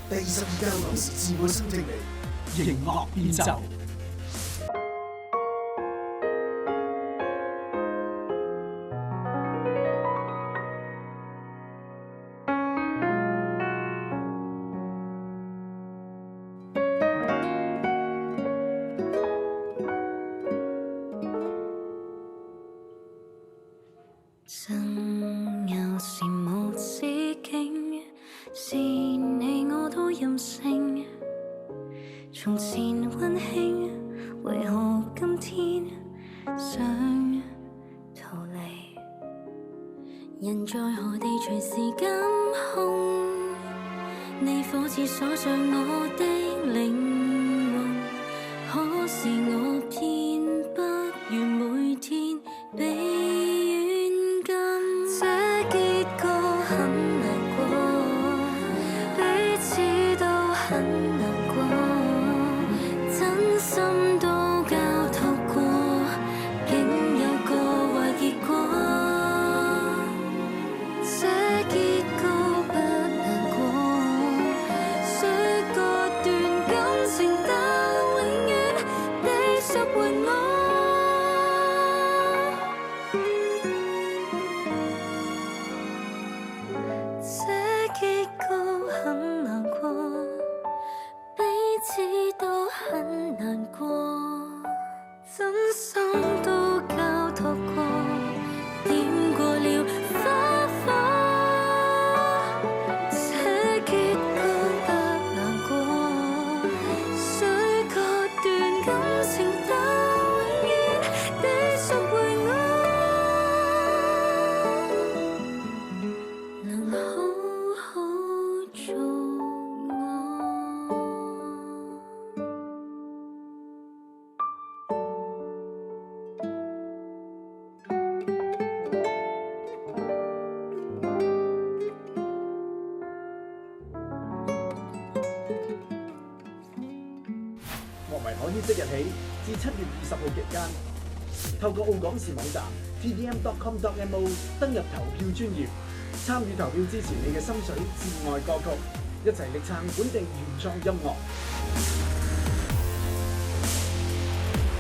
第22屆港視自愛新勢力，迎樂變奏。爭拗是無止境，是你我都任性。從前溫馨，為何今天想逃離？人在何地隨時監控？你火似鎖上我的靈魂，可是我偏不願每天被心都交託過，竟有個壞結果。這結局不難過，雖割斷感情，但永遠地贖回我。這結局很難過，彼此都很難過，真心都交託過，點過了花火。這結局不難過，雖割斷感情，但永遠地贖回我。能好好做樂迷可於即日起至7月20號期間，透過澳港視網站 tdm.com.mo 登入投票專頁，參與投票支持你嘅心水至愛歌曲，一齊力撐本地原創音樂。